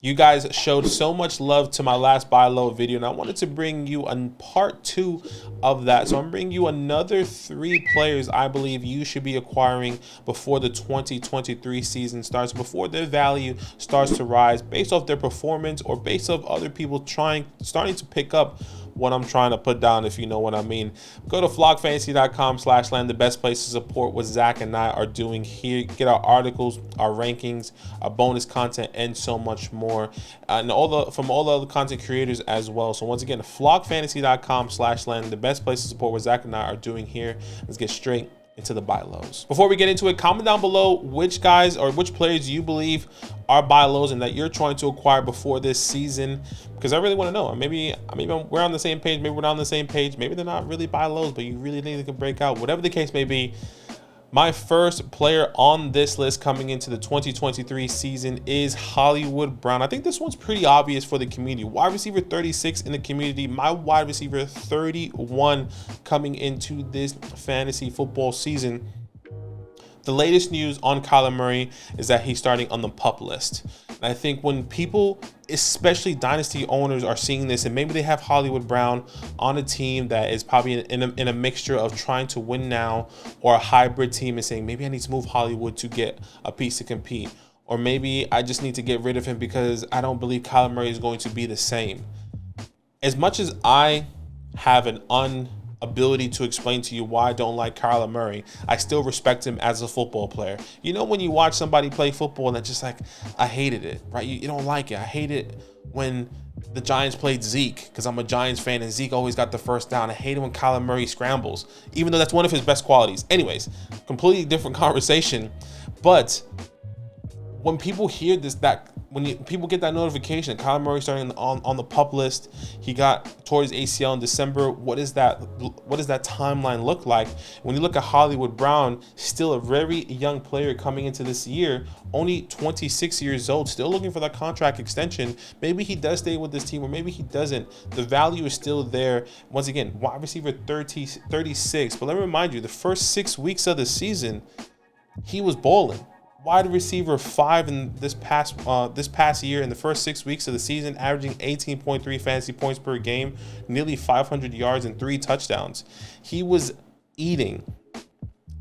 You guys showed so much love to my last buy low video, and I wanted to bring you a part two of that. So I'm bringing you another 3 players I believe you should be acquiring before the 2023 season starts, before their value starts to rise based off their performance or based off other people starting to pick up what I'm trying to put down, if you know what I mean. Go to vlogfantasy.com/land, the best place to support what Zach and I are doing here. Get our articles, our rankings, our bonus content, and so much more. And from all the other content creators as well. So once again, vlogfantasy.com/land, the best place to support what Zach and I are doing here. Let's get straight into the buy lows. Before we get into it, comment down below which guys or which players you believe are buy lows and that you're trying to acquire before this season, because I really want to know. Maybe we're on the same page, maybe we're not on the same page, maybe they're not really buy lows, but you really think they can break out. Whatever the case may be, my first player on this list coming into the 2023 season is Hollywood Brown. I think this one's pretty obvious for the community. Wide receiver 36 in the community, my wide receiver 31 coming into this fantasy football season. The latest news on Kyler Murray is that he's starting on the PUP list. And I think when people, especially dynasty owners, are seeing this, and maybe they have Hollywood Brown on a team that is probably in a mixture of trying to win now or a hybrid team, and saying maybe I need to move Hollywood to get a piece to compete, or maybe I just need to get rid of him because I don't believe Kyler Murray is going to be the same. As much as I have an ability to explain to you why I don't like Kyler Murray, I still respect him as a football player. You know, when you watch somebody play football and it's just like, I hated it, right? You don't like it. I hate it when the Giants played Zeke, because I'm a Giants fan and Zeke always got the first down. I hate it when Kyler Murray scrambles, even though that's one of his best qualities. Anyways, completely different conversation. But when people hear this, people get that notification, Kyler Murray starting on the PUP list, he got towards ACL in December. What does that timeline look like? When you look at Hollywood Brown, still a very young player coming into this year, only 26 years old, still looking for that contract extension. Maybe he does stay with this team, or maybe he doesn't. The value is still there. Once again, wide receiver 36. But let me remind you, the first 6 weeks of the season, he was balling. Wide receiver 5 in this past year, in the first 6 weeks of the season, averaging 18.3 fantasy points per game, nearly 500 yards and 3 touchdowns. He was eating.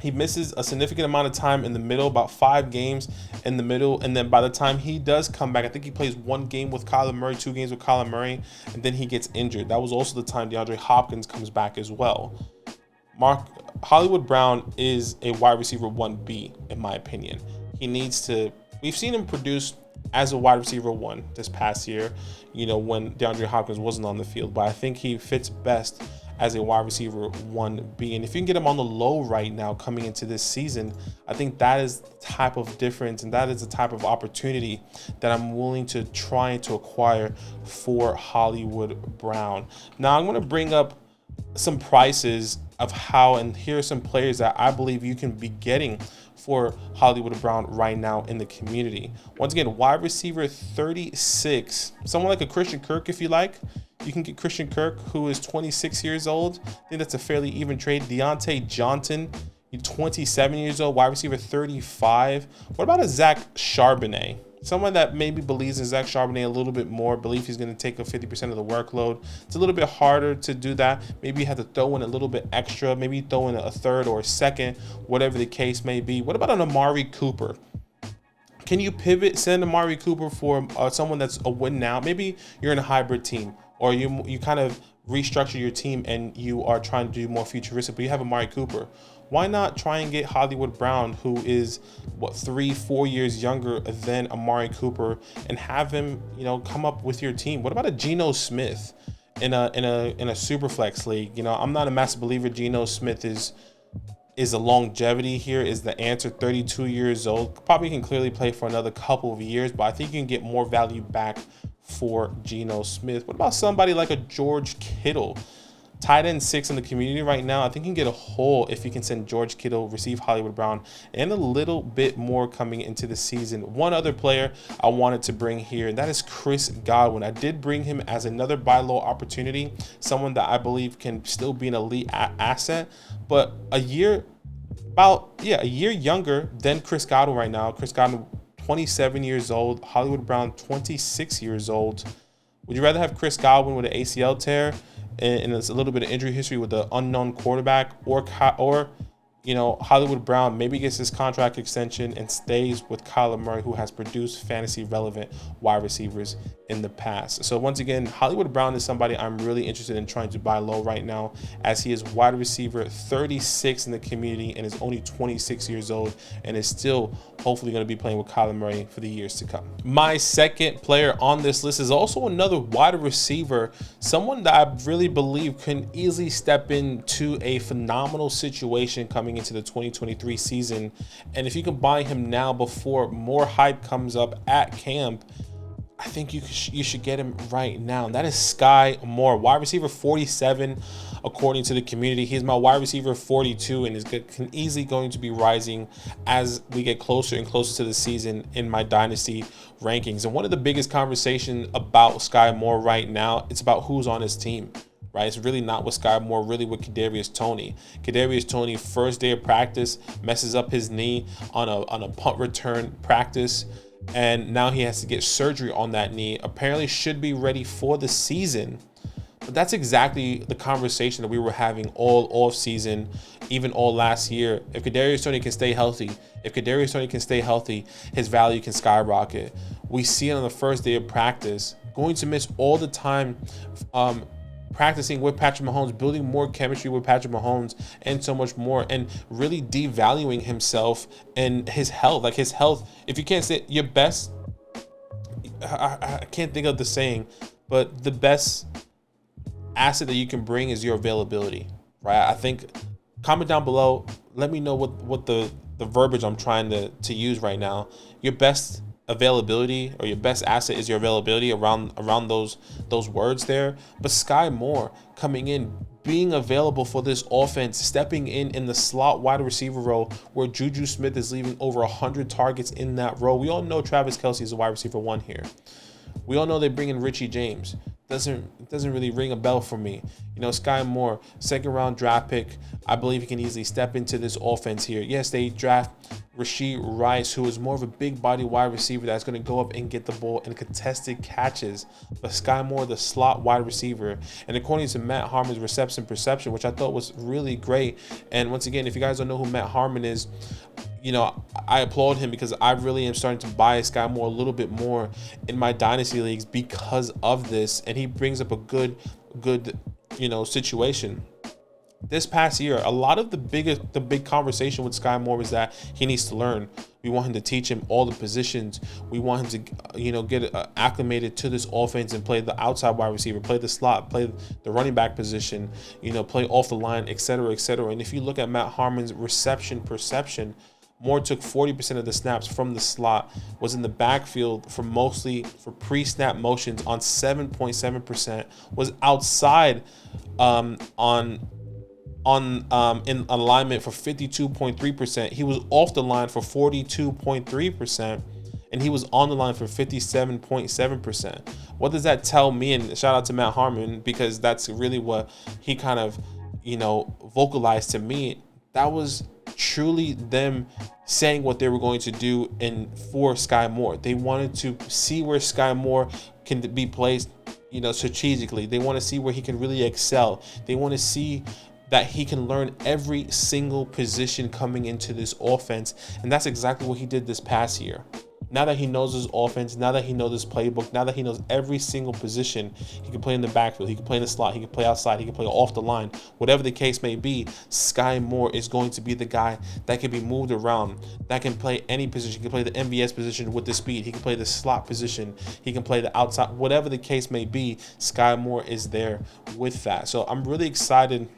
He misses a significant amount of time in the middle, about 5 games in the middle, and then by the time he does come back, I think he plays 1 game with Kyler Murray, 2 games with Kyler Murray, and then he gets injured. That was also the time DeAndre Hopkins comes back as well. Hollywood Brown is a wide receiver 1B, in my opinion. We've seen him produce as a wide receiver 1 this past year, when DeAndre Hopkins wasn't on the field, but I think he fits best as a wide receiver 1B. And if you can get him on the low right now coming into this season, I think that is the type of difference, and that is the type of opportunity that I'm willing to try to acquire for Hollywood Brown. Now I'm going to bring up some prices of and here are some players that I believe you can be getting for Hollywood Brown right now in the community. Once again, wide receiver 36, someone like a Christian Kirk, if you like. You can get Christian Kirk, who is 26 years old. I think that's a fairly even trade. Deontay Johnson, 27 years old, wide receiver 35. What about a Zach Charbonnet? Someone that maybe believes in Zach Charbonnet a little bit more, believe he's going to take up 50% of the workload. It's a little bit harder to do that. Maybe you have to throw in a little bit extra. Maybe throw in a third or a second, whatever the case may be. What about an Amari Cooper? Can you send Amari Cooper for someone that's a win now? Maybe you're in a hybrid team, or you kind of restructure your team and you are trying to do more futuristic, but you have Amari Cooper. Why not try and get Hollywood Brown, who is 3-4 years younger than Amari Cooper, and have him, come up with your team? What about a Geno Smith in a super flex league? I'm not a massive believer Geno Smith is a longevity here is the answer. 32 years old, probably can clearly play for another couple of years, but I think you can get more value back for Geno Smith. What about somebody like a George Kittle? Tight end 6 in the community right now. I think you can get a haul if you can send George Kittle, receive Hollywood Brown, and a little bit more coming into the season. One other player I wanted to bring here, and that is Chris Godwin. I did bring him as another buy low opportunity, someone that I believe can still be an elite asset, but a year younger than Chris Godwin right now. Chris Godwin 27 years old. Hollywood Brown, 26 years old. Would you rather have Chris Godwin with an ACL tear and a little bit of injury history with the unknown quarterback, or Hollywood Brown maybe gets his contract extension and stays with Kyler Murray, who has produced fantasy relevant wide receivers in the past? So once again, Hollywood Brown is somebody I'm really interested in trying to buy low right now, as he is wide receiver 36 in the community and is only 26 years old and is still hopefully going to be playing with Kyler Murray for the years to come. My second player on this list is also another wide receiver, someone that I really believe can easily step into a phenomenal situation coming into the 2023 season. And if you can buy him now before more hype comes up at camp, I think you should get him right now. And that is Sky Moore, wide receiver 47 according to the community. He's my wide receiver 42 and is easily going to be rising as we get closer and closer to the season in my dynasty rankings. And one of the biggest conversations about Sky Moore right now, it's about who's on his team. Right? It's really not with Sky Moore, really with Kadarius Toney. Kadarius Toney, first day of practice, messes up his knee on a punt return practice, and now he has to get surgery on that knee. Apparently should be ready for the season. But that's exactly the conversation that we were having all off season, even all last year. If Kadarius Toney can stay healthy, his value can skyrocket. We see it on the first day of practice, going to miss all the time practicing with Patrick Mahomes, building more chemistry with Patrick Mahomes, and so much more, and really devaluing himself and his health. Like his health, if you can't say your best, I can't think of the saying, but the best asset that you can bring is your availability, right? I think, comment down below, let me know what the verbiage I'm trying to use right now. Your best availability, or your best asset, is your availability around those words there. But Sky Moore coming in, being available for this offense, stepping in the slot wide receiver role where Juju Smith is leaving over 100 targets in that role. We all know Travis Kelce is a wide receiver 1 here. We all know they bring in Richie James. Doesn't really ring a bell for me. Sky Moore, second round draft pick. I believe he can easily step into this offense here. Yes, they draft Rashee Rice, who is more of a big body wide receiver that's going to go up and get the ball in contested catches. But Sky Moore, the slot wide receiver. And according to Matt Harmon's reception perception, which I thought was really great. And once again, if you guys don't know who Matt Harmon is, I applaud him, because I really am starting to buy Sky Moore a little bit more in my dynasty leagues because of this. And he brings up a good situation. This past year, a lot of the big conversation with Sky Moore was that he needs to learn. We want him to teach him all the positions. We want him to, get acclimated to this offense and play the outside wide receiver, play the slot, play the running back position, play off the line, etc., etc. And if you look at Matt Harmon's reception perception, Moore took 40% of the snaps from the slot, was in the backfield for pre-snap motions on 7.7%, was outside in alignment for 52.3%. He was off the line for 42.3%, and he was on the line for 57.7%. What does that tell me? And shout out to Matt Harmon, because that's really what he kind of, vocalized to me. That was truly them saying what they were going to do for Sky Moore. They wanted to see where Sky Moore can be placed, strategically. They want to see where he can really excel. They want to see that he can learn every single position coming into this offense. And that's exactly what he did this past year. Now that he knows his offense, now that he knows his playbook, now that he knows every single position, he can play in the backfield, he can play in the slot, he can play outside, he can play off the line, whatever the case may be. Sky Moore is going to be the guy that can be moved around, that can play any position. He can play the MVS position with the speed, he can play the slot position, he can play the outside, whatever the case may be. Sky Moore is there with that. So I'm really excited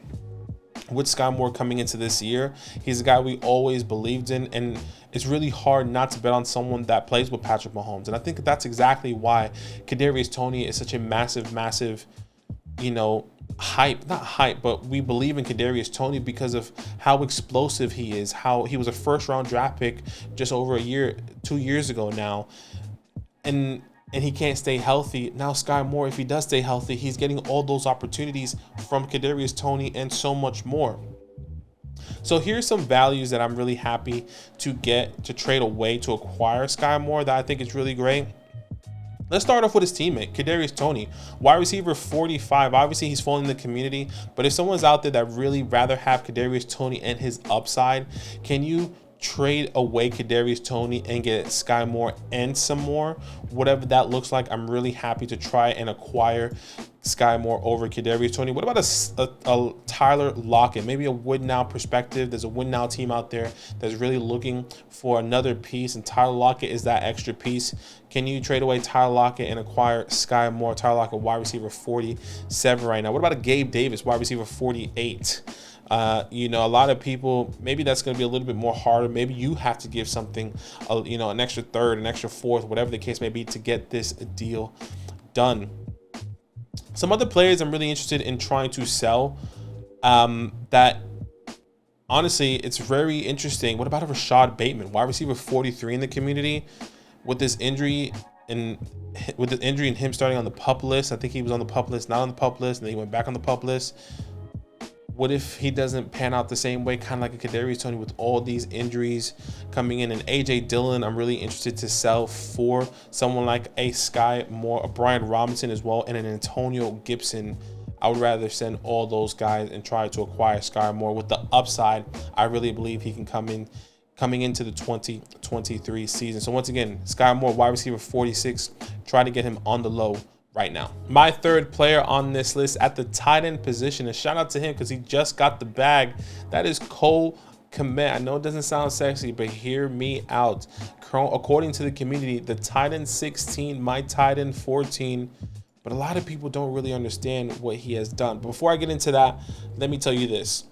with Sky Moore coming into this year. He's a guy we always believed in, and it's really hard not to bet on someone that plays with Patrick Mahomes. And I think that's exactly why Kadarius Toney is such a massive, not hype, but we believe in Kadarius Toney because of how explosive he is, how he was a first-round draft pick just over 2 years ago now. And he can't stay healthy. Now Sky Moore, if he does stay healthy, he's getting all those opportunities from Kadarius Toney and so much more. So here's some values that I'm really happy to get to trade away to acquire Sky Moore that I think is really great. Let's start off with his teammate, Kadarius Toney, wide receiver 45. Obviously, he's falling in the community, but if someone's out there that really rather have Kadarius Toney and his upside, can you trade away Kadarius Toney and get Sky Moore and some more? Whatever that looks like, I'm really happy to try and acquire Sky Moore over Kadarius Toney. What about a Tyler Lockett? Maybe a win now perspective. There's a win now team out there that's really looking for another piece, and Tyler Lockett is that extra piece. Can you trade away Tyler Lockett and acquire Sky Moore? Tyler Lockett, wide receiver 47 right now. What about a Gabe Davis, wide receiver 48? You know, a lot of people, maybe that's going to be a little bit more harder. Maybe you have to give something, you know, an extra third, an extra fourth, whatever the case may be, to get this deal done. Some other players I'm really interested in trying to sell, that honestly, it's very interesting. What about a Rashad Bateman, wide receiver 43 in the community, with this injury and him starting on the PUP list? I think he was on the PUP list, not on the PUP list, and then he went back on the PUP list. What if he doesn't pan out the same way, kind of like a Kadarius Toney, with all these injuries coming in? And AJ Dillon, I'm really interested to sell for someone like a Sky Moore, a Brian Robinson as well, and an Antonio Gibson. I would rather send all those guys and try to acquire Sky Moore with the upside. I really believe he can coming into the 2023 season. So once again, Sky Moore, wide receiver 46, try to get him on the low right now. My third player on this list at the tight end position, and shout out to him because he just got the bag. That is Cole Kmet. I know it doesn't sound sexy, but hear me out. According to the community, the tight end 16, my tight end 14. But a lot of people don't really understand what he has done. Before I get into that, let me tell you this.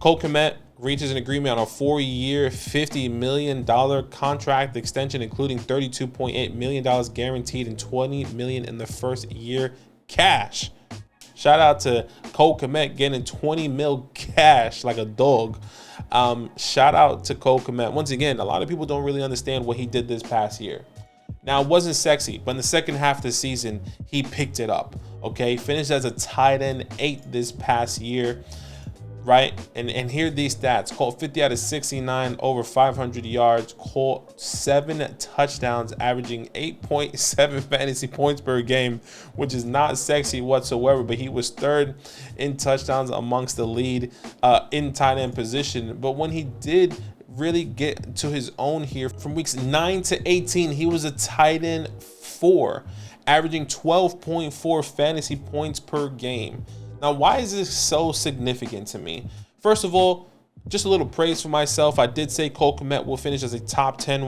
Cole Kmet reaches an agreement on a 4-year, $50 million contract extension, including $32.8 million guaranteed and $20 million in the first year cash. Shout out to Cole Kmet getting $20 mil cash like a dog. Shout out to Cole Kmet. Once again, a lot of people don't really understand what he did this past year. Now, it wasn't sexy, but in the second half of the season, he picked it up. Okay, finished as a tight end 8 this past year. Right, and here are these stats. Caught 50 out of 69, over 500 yards, caught 7 touchdowns, averaging 8.7 fantasy points per game, which is not sexy whatsoever, but he was third in touchdowns amongst the lead in tight end position. But when he did really get to his own here, from weeks 9 to 18, he was a tight end 4, averaging 12.4 fantasy points per game. Now, why is this so significant to me? First of all, just a little praise for myself. I did say Cole Kmet will finish as a top 10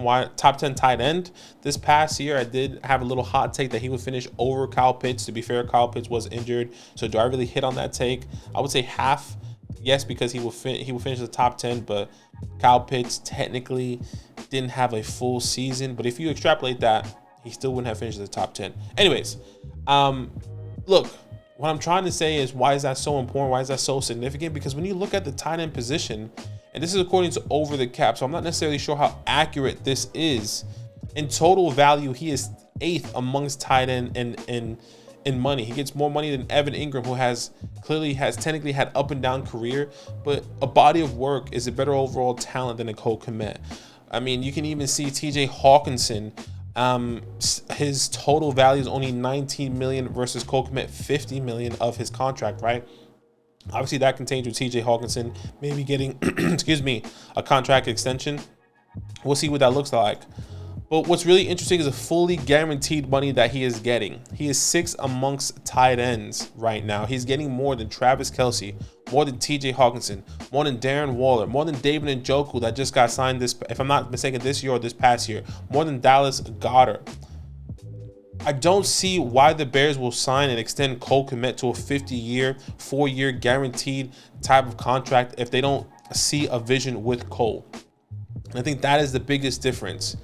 tight end this past year. I did have a little hot take that he would finish over Kyle Pitts. To be fair, Kyle Pitts was injured. So do I really hit on that take? I would say half yes, because he will finish the top 10, but Kyle Pitts technically didn't have a full season. But if you extrapolate that, he still wouldn't have finished the top 10. Anyways, look. What I'm trying to say is, why is that so important? Why is that so significant? Because when you look at the tight end position, and this is according to Over the Cap, so I'm not necessarily sure how accurate this is. In total value, he is 8th amongst tight end in money. He gets more money than Evan Ingram, who has technically had up and down career, but a body of work is a better overall talent than a Cole Kmet. I mean, you can even see TJ Hawkinson. His total value is only $19 million versus Cole Kmet $50 million of his contract, right? Obviously, that contains with TJ Hawkinson maybe getting, excuse me, a contract extension. We'll see what that looks like. But what's really interesting is the fully guaranteed money that he is getting. He is 6th amongst tight ends right now. He's getting more than Travis Kelce, more than TJ Hawkinson, more than Darren Waller, more than David Njoku that just got signed this, if I'm not mistaken, this year or this past year, more than Dallas Goedert. I don't see why the Bears will sign and extend Cole Kmet to a 50-year, 4-year guaranteed type of contract if they don't see a vision with Cole. And I think that is the biggest difference.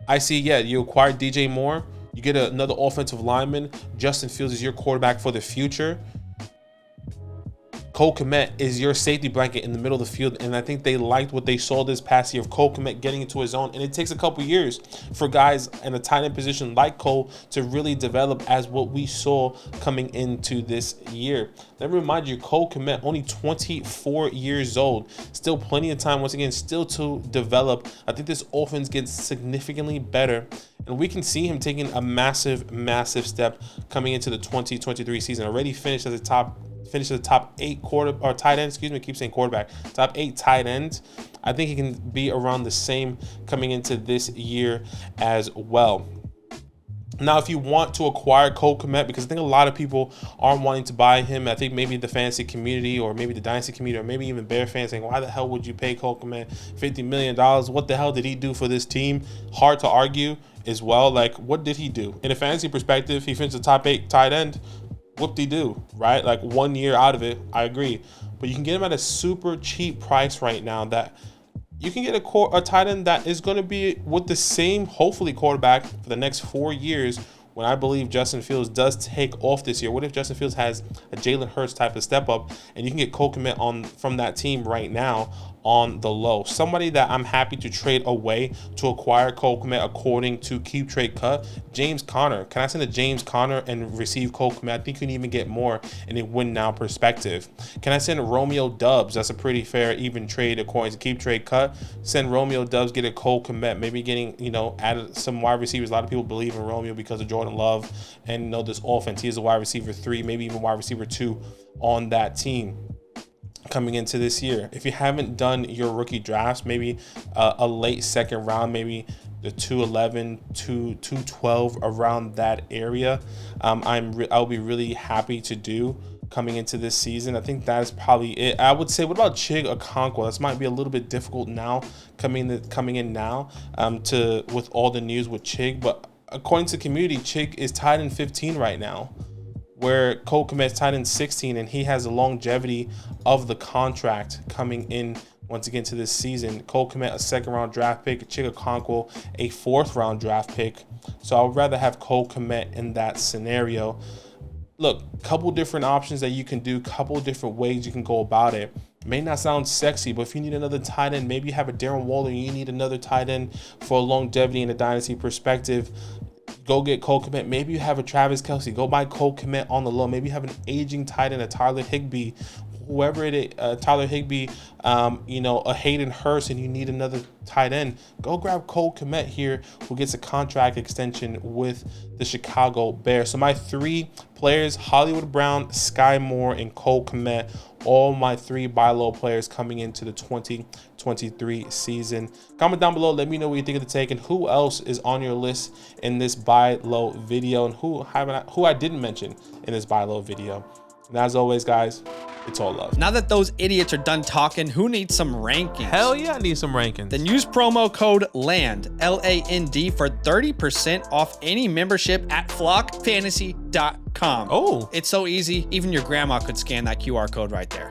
I see, yeah, you acquire DJ Moore, you get another offensive lineman. Justin Fields is your quarterback for the future. Cole Kmet is your safety blanket in the middle of the field, and I think they liked what they saw this past year of Cole Kmet getting into his own. And it takes a couple years for guys in a tight end position like Cole to really develop as what we saw coming into this year. Let me remind you, Cole Kmet, only 24 years old, still plenty of time, once again, still to develop. I think this offense gets significantly better, and we can see him taking a massive step coming into the 2023 season. Already finished as a top 8 tight end. Excuse me, I keep saying quarterback. Top 8 tight ends. I think he can be around the same coming into this year as well. Now, if you want to acquire Cole Kmet, because I think a lot of people aren't wanting to buy him. I think maybe the fantasy community, or maybe the Dynasty community, or maybe even Bear fans saying, why the hell would you pay Cole Kmet $50 million? What the hell did he do for this team? Hard to argue as well. Like, what did he do? In a fantasy perspective, he finished the top 8 tight end. Whoop-de-doo, right? Like 1 year out of it, I agree. But you can get him at a super cheap price right now, that you can get a tight end that is going to be with the same, hopefully, quarterback for the next 4 years, when I believe Justin Fields does take off this year. What if Justin Fields has a Jalen Hurts type of step up, and you can get Cole Kmet from that team right now on the low? Somebody that I'm happy to trade away to acquire Cole Kmet, according to Keep Trade Cut, James Conner. Can I send a James Conner and receive Cole Kmet? I think you can even get more in a win now perspective. Can I send Romeo Dubs? That's a pretty fair, even trade according to Keep Trade Cut. Send Romeo Dubs, get a Cole Kmet, maybe getting, added some wide receivers. A lot of people believe in Romeo because of Jordan Love and this offense. He is a wide receiver 3, maybe even wide receiver 2 on that team coming into this year. If you haven't done your rookie drafts, maybe a late second round, maybe the 211 to 212, around that area, I'll be really happy to do coming into this season. I think that's probably it. I would say, what about Chig Okonkwo? This might be a little bit difficult now coming in now with all the news with Chig, but according to community, Chig is tied in 15 right now, where Cole Kmet is tied in 16, and he has the longevity of the contract coming in once again to this season. Cole Kmet, a 2nd round draft pick, Chig Okonkwo, a 4th round draft pick. So I would rather have Cole Kmet in that scenario. Look, couple different options that you can do, couple different ways you can go about it. May not sound sexy, but if you need another tight end, maybe you have a Darren Waller, you need another tight end for longevity in a dynasty perspective, go get Cole Kmet. Maybe you have a Travis Kelce, go buy Cole Kmet on the low. Maybe you have an aging tight end, a Tyler Higbee, whoever it is, Tyler Higbee, a Hayden Hurst, and you need another tight end, go grab Cole Kmet here, who gets a contract extension with the Chicago Bears. So my 3 players, Hollywood Brown, Sky Moore, and Cole Kmet, all my 3 buy low players coming into the 2023 season. Comment down below, let me know what you think of the take, and who else is on your list in this buy low video, and who I didn't mention in this buy low video. And as always, guys, it's all love. Now that those idiots are done talking, who needs some rankings? Hell yeah, I need some rankings. Then use promo code LAND, LAND, for 30% off any membership at flockfantasy.com. Oh. It's so easy, even your grandma could scan that QR code right there.